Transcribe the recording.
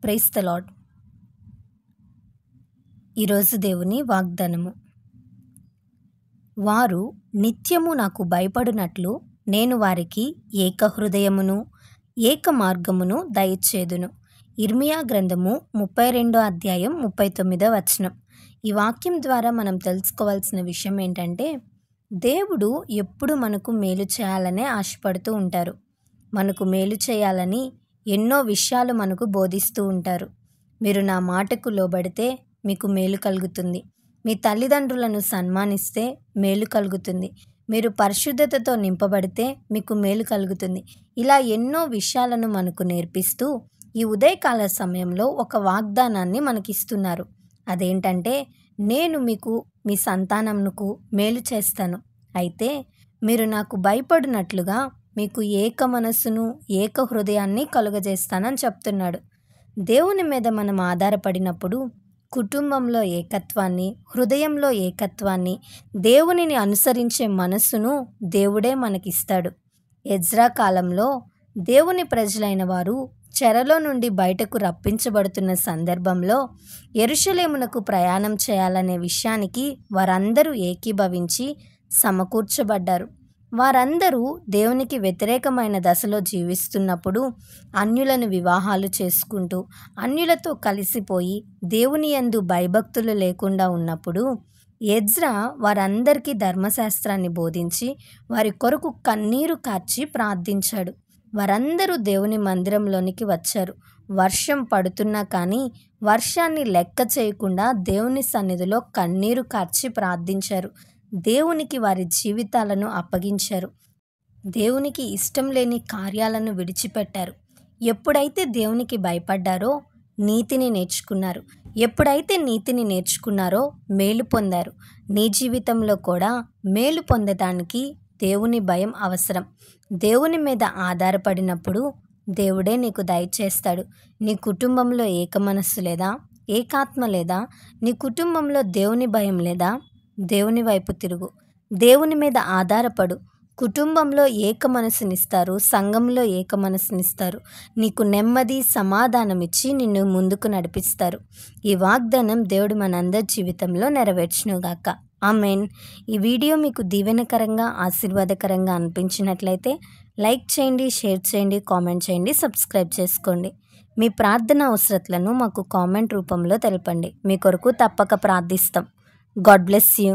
Praise the lord. ఈరోజు దేవుని వాగ్దానము. వారు నిత్యము నాకు భయపడునట్లు నేను వారికి ఏక హృదయమును ఏక మార్గమును దయచేదును. ఇర్మియా గ్రంథము 32వ అధ్యాయం 39వ వచనం. ఈ వాక్యం ద్వారా మనం తెలుసుకోవాల్సిన విషయం ఏంటంటే, దేవుడు ఎప్పుడు మనకు మేలు చేయాలనే ఆశపడుతూ ఉంటారు. మనకు మేలు చేయాలని ఎన్నో విషయాలు మనకు బోధిస్తూ ఉంటారు. మీరు నా మాటకు లోబడితే మీకు మేలు కలుగుతుంది. మీ తల్లిదండ్రులను సన్మానిస్తే మేలు కలుగుతుంది. మీరు పరిశుద్ధతతో నింపబడితే మీకు మేలు కలుగుతుంది. ఇలా ఎన్నో విషయాలను మనకు నేర్పిస్తూ ఈ ఉదయకాల సమయంలో ఒక వాగ్దానాన్ని మనకిస్తున్నారు. అదేంటంటే, నేను మీకు మీ సంతానమునకు మేలు చేస్తాను. అయితే మీరు నాకు భయపడినట్లుగా మీకు ఏక మనస్సును ఏక హృదయాన్ని కలుగజేస్తానని చెప్తున్నాడు. దేవుని మీద మనం ఆధారపడినప్పుడు కుటుంబంలో ఏకత్వాన్ని, హృదయంలో ఏకత్వాన్ని, దేవునిని అనుసరించే మనస్సును దేవుడే మనకిస్తాడు. ఎజ్రా కాలంలో దేవుని ప్రజలైన వారు చెరలో నుండి బయటకు రప్పించబడుతున్న సందర్భంలో యెరూషలేమునకు ప్రయాణం చేయాలనే విషయానికి వారందరూ ఏకీభవించి సమకూర్చబడ్డారు. వారందరూ దేవునికి వ్యతిరేకమైన దశలో జీవిస్తున్నప్పుడు, అన్యులను వివాహాలు చేసుకుంటూ అన్యులతో కలిసిపోయి దేవుని యందు భయభక్తులు లేకుండా ఉన్నప్పుడు, ఎజ్రా వారందరికీ ధర్మశాస్త్రాన్ని బోధించి వారి కొరకు కన్నీరు కార్చి ప్రార్థించాడు. వారందరూ దేవుని మందిరంలోనికి వచ్చారు. వర్షం పడుతున్నా కానీ వర్షాన్ని లెక్క చేయకుండా దేవుని సన్నిధిలో కన్నీరు కార్చి ప్రార్థించారు. దేవునికి వారి జీవితాలను అప్పగించారు. దేవునికి ఇష్టం లేని కార్యాలను విడిచిపెట్టారు. ఎప్పుడైతే దేవునికి భయపడ్డారో నీతిని నేర్చుకున్నారు. ఎప్పుడైతే నీతిని నేర్చుకున్నారో మేలు పొందారు. నీ జీవితంలో కూడా మేలు పొందడానికి దేవుని భయం అవసరం. దేవుని మీద ఆధారపడినప్పుడు దేవుడే నీకు దయచేస్తాడు. నీ కుటుంబంలో ఏక మనస్సు లేదా? ఏకాత్మ లేదా? నీ కుటుంబంలో దేవుని భయం లేదా? దేవుని వైపు తిరుగు. దేవుని మీద ఆధారపడు. కుటుంబంలో ఏక మనసునిస్తారు, సంఘంలో ఏక మనసునిస్తారు. నీకు నెమ్మది, సమాధానం ఇచ్చి నిన్ను ముందుకు నడిపిస్తారు. ఈ వాగ్దానం దేవుడు మనందరి జీవితంలో నెరవేర్చునుగాక. ఆమేన్. ఈ వీడియో మీకు దీవెనకరంగా, ఆశీర్వాదకరంగా అనిపించినట్లయితే లైక్ చేయండి, షేర్ చేయండి, కామెంట్ చేయండి, సబ్స్క్రైబ్ చేసుకోండి. మీ ప్రార్థన అవసరతలను మాకు కామెంట్ రూపంలో తెలపండి. మీ కొరకు తప్పక ప్రార్థిస్తాం. God bless you.